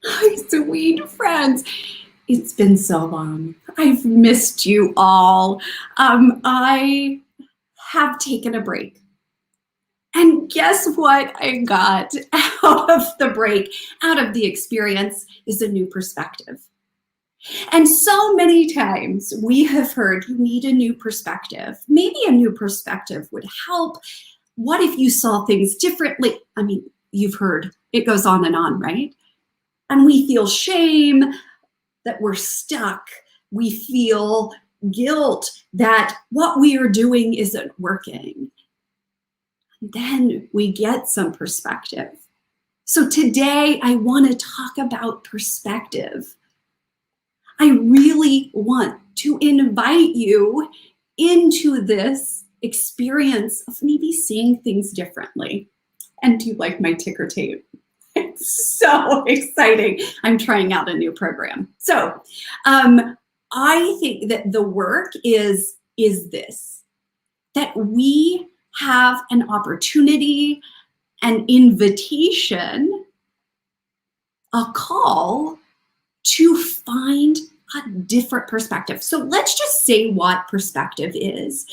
Hi, sweet friends. It's been so long. I've missed you all. I have taken a break. And guess what I got out of the break, out of the experience, is a new perspective. And so many times we have heard you need a new perspective. Maybe a new perspective would help. What if you saw things differently? I mean, you've heard it goes on, right? And we feel shame that we're stuck. We feel guilt that what we are doing isn't working. Then we get some perspective. So today I want to talk about perspective. I really want to invite you into this experience of maybe seeing things differently. And do you like my ticker tape? It's so exciting. I'm trying out a new program. So I think that the work is this, that we have an opportunity, an invitation, a call to find a different perspective. So let's just say what perspective is.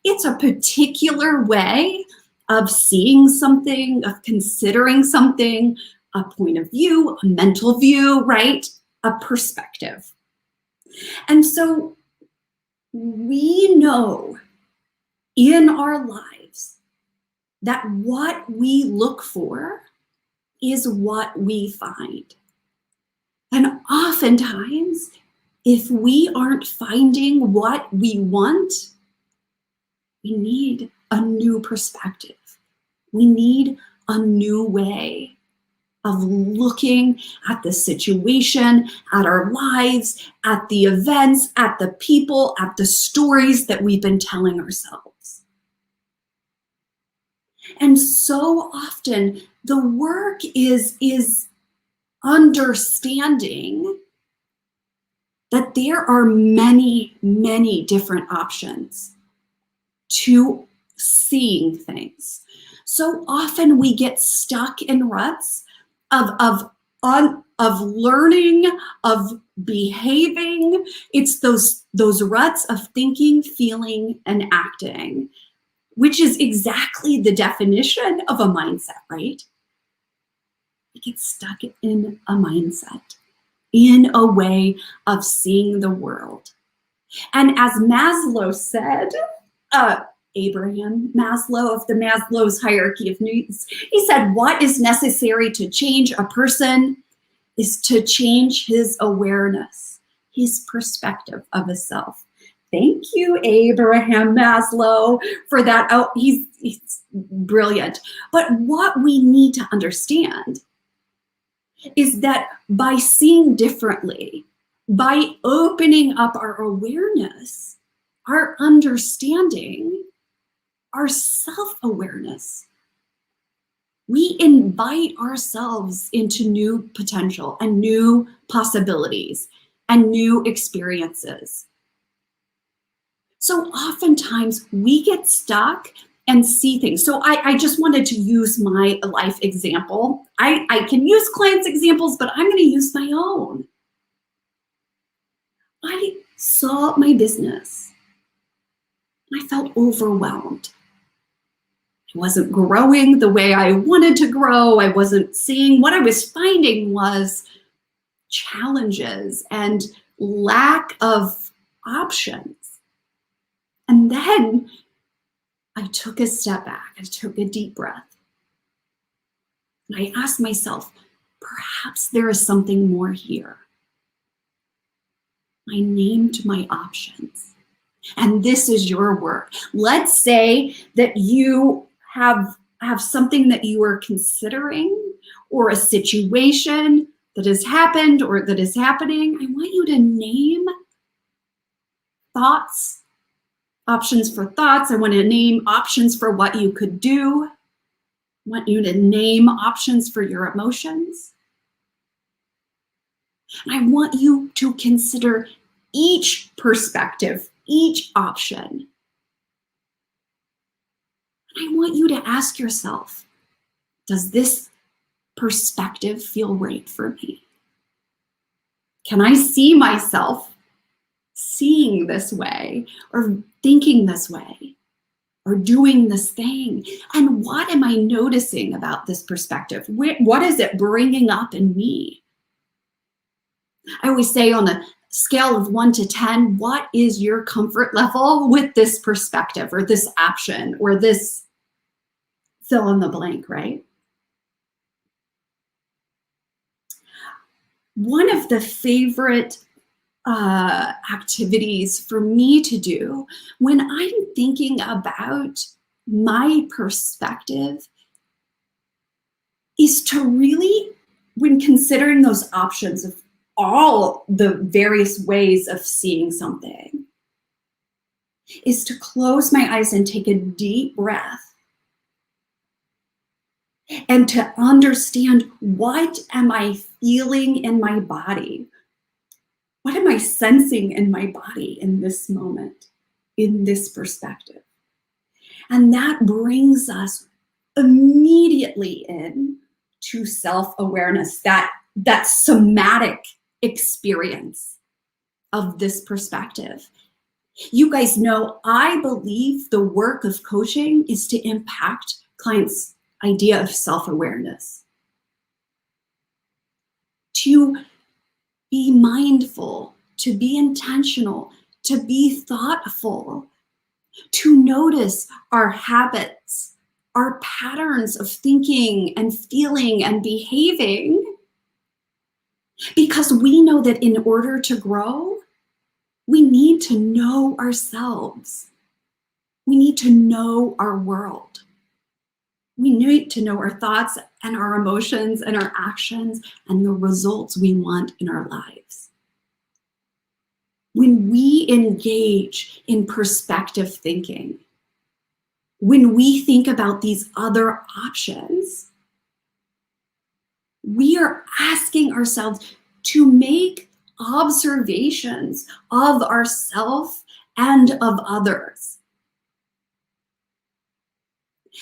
It's a particular way of seeing something, of considering something, a point of view, a mental view, right? A perspective. And so we know in our lives that what we look for is what we find. And oftentimes, if we aren't finding what we want, we need a new perspective. We need a new way of looking at the situation, at our lives, at the events, at the people, at the stories that we've been telling ourselves. And so often the work is understanding that there are many, many different options to seeing things. So often we get stuck in ruts of learning, of behaving. It's those ruts of thinking, feeling, and acting, which is exactly the definition of a mindset, right? We get stuck in a mindset, in a way of seeing the world. And as Maslow said, Abraham Maslow of the Maslow's hierarchy of needs, he said, what is necessary to change a person is to change his awareness, his perspective of a self. Thank you, Abraham Maslow, for that. Oh, he's brilliant. But what we need to understand is that by seeing differently, by opening up our awareness, our understanding, our self-awareness, we invite ourselves into new potential and new possibilities and new experiences. So oftentimes we get stuck and see things. So I just wanted to use my life example. I can use clients' examples, but I'm going to use my own. I saw my business. I felt overwhelmed. I wasn't growing the way I wanted to grow. I wasn't seeing. What I was finding was challenges and lack of options. And then I took a step back. I took a deep breath. And I asked myself, perhaps there is something more here. I named my options. And this is your work. Let's say that you have something that you are considering, or a situation that has happened or that is happening. I want you to name thoughts, options for thoughts. I want to name options for what you could do. I want you to name options for your emotions. And I want you to consider each perspective, each option. And I want you to ask yourself, does this perspective feel right for me? Can I see myself seeing this way, or thinking this way, or doing this thing? And what am I noticing about this perspective? What is it bringing up in me? I always say, on a scale of 1 to 10, what is your comfort level with this perspective, or this option, or this fill in the blank, right? One of the favorite activities for me to do when I'm thinking about my perspective is to really, when considering those options of all the various ways of seeing something, is to close my eyes and take a deep breath and to understand, what am I feeling in my body? What am I sensing in my body in this moment, in this perspective? And that brings us immediately in to self-awareness, that somatic experience of this perspective. You guys know, I believe the work of coaching is to impact clients' idea of self-awareness, to be mindful, to be intentional, to be thoughtful, to notice our habits, our patterns of thinking and feeling and behaving, because we know that in order to grow, we need to know ourselves. We need to know our world. We need to know our thoughts and our emotions and our actions and the results we want in our lives. When we engage in perspective thinking, when we think about these other options, we are asking ourselves to make observations of ourselves and of others,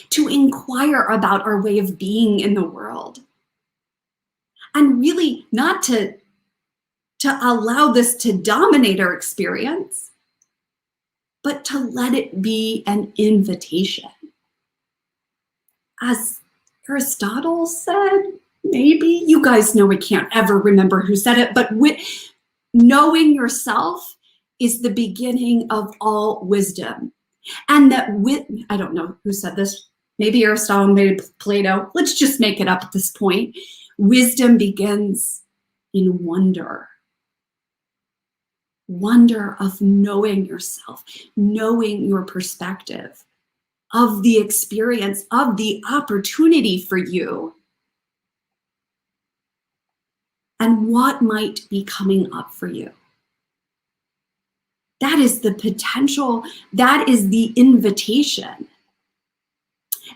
to inquire about our way of being in the world, and really not to allow this to dominate our experience, but to let it be an invitation. As Aristotle said, maybe, you guys know, we can't ever remember who said it, but knowing yourself is the beginning of all wisdom. And that I don't know who said this, maybe Aristotle, maybe Plato, let's just make it up at this point. Wisdom begins in wonder. Wonder of knowing yourself, knowing your perspective, of the experience, of the opportunity for you, and what might be coming up for you. That is the potential, that is the invitation.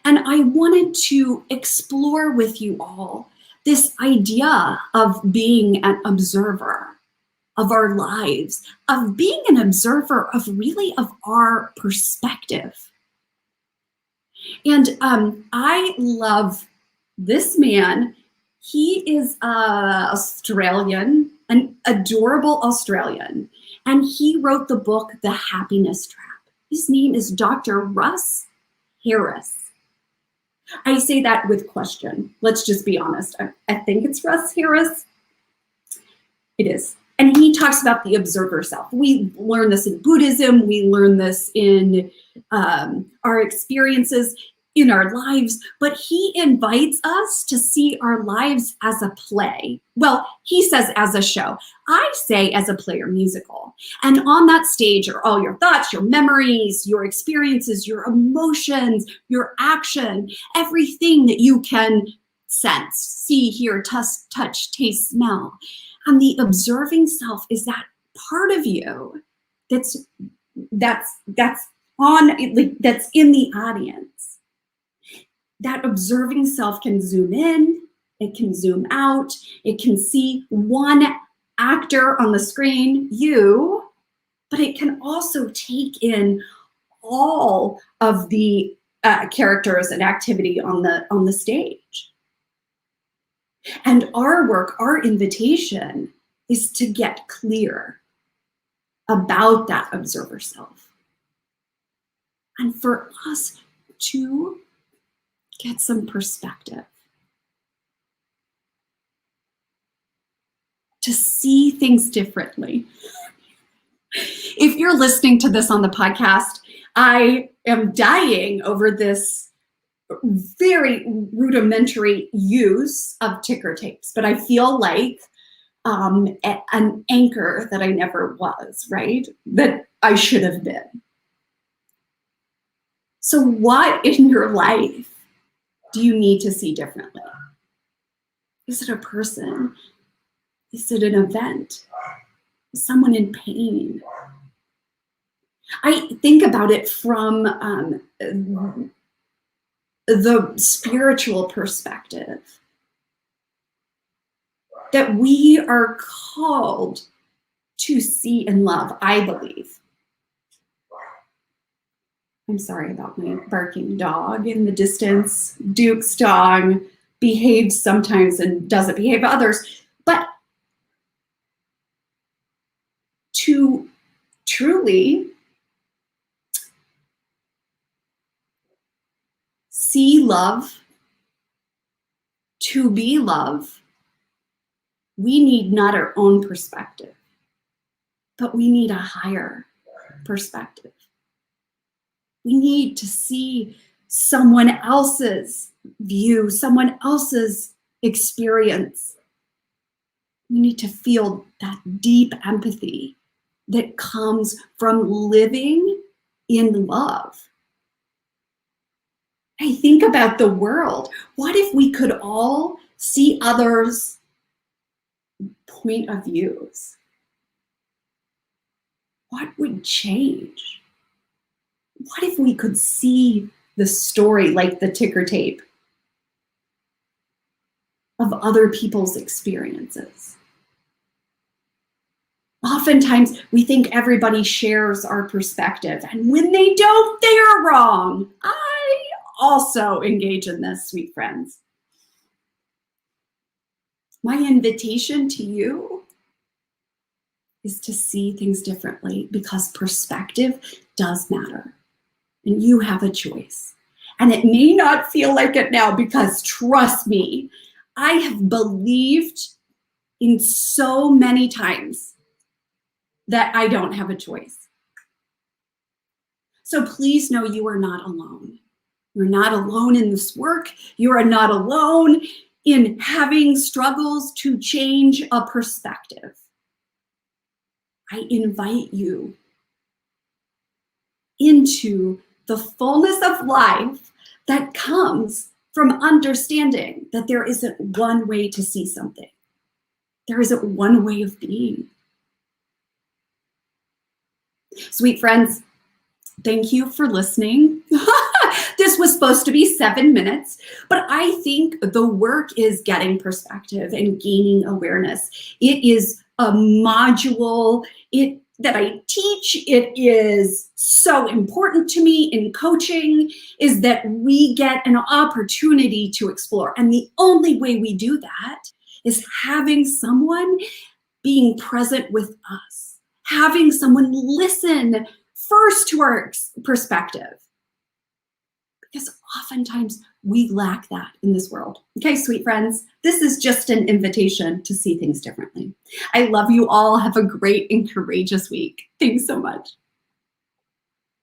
And I wanted to explore with you all this idea of being an observer of our lives, of being an observer of really of our perspective. And I love this man. He is Australian, an adorable Australian, and he wrote the book, The Happiness Trap. His name is Dr. Russ Harris. I say that with question. Let's just be honest. I think it's Russ Harris. It is. And he talks about the observer self. We learn this in Buddhism. We learn this in our experiences in our lives. But he invites us to see our lives as a play. Well, he says as a show. I say as a play or musical. And on that stage are all your thoughts, your memories, your experiences, your emotions, your action, everything that you can sense, see, hear, touch, taste, smell. And the observing self is that part of you that's on, like, that's in the audience. That observing self can zoom in, it can zoom out, it can see one actor on the screen, you, but it can also take in all of the characters and activity on the stage. And our work, our invitation, is to get clear about that observer self. And for us to get some perspective, to see things differently. If you're listening to this on the podcast, I am dying over this very rudimentary use of ticker tapes, but I feel like an anchor that I never was, right? That I should have been. So what in your life do you need to see differently? Is it a person? Is it an event? Is someone in pain? I think about it from the spiritual perspective, that we are called to see and love, I believe. I'm sorry about my barking dog in the distance. Duke's dog behaves sometimes and doesn't behave others. But to truly see love, to be love, we need not our own perspective, but we need a higher perspective. We need to see someone else's view, someone else's experience. We need to feel that deep empathy that comes from living in love. I think about the world. What if we could all see others' point of views? What would change? What if we could see the story, like the ticker tape, of other people's experiences? Oftentimes, we think everybody shares our perspective, and when they don't, they are wrong. I also engage in this, sweet friends. My invitation to you is to see things differently, because perspective does matter. And you have a choice. And it may not feel like it now, because trust me, I have believed in so many times that I don't have a choice. So please know you are not alone. You're not alone in this work. You are not alone in having struggles to change a perspective. I invite you into the fullness of life that comes from understanding that there isn't one way to see something. There isn't one way of being. Sweet friends, thank you for listening. This was supposed to be 7 minutes, but I think the work is getting perspective and gaining awareness. It is a module that I teach. It is so important to me in coaching, is that we get an opportunity to explore. And the only way we do that is having someone being present with us, having someone listen first to our perspective. Because oftentimes we lack that in this world. Okay, sweet friends, this is just an invitation to see things differently. I love you all. Have a great and courageous week. Thanks so much.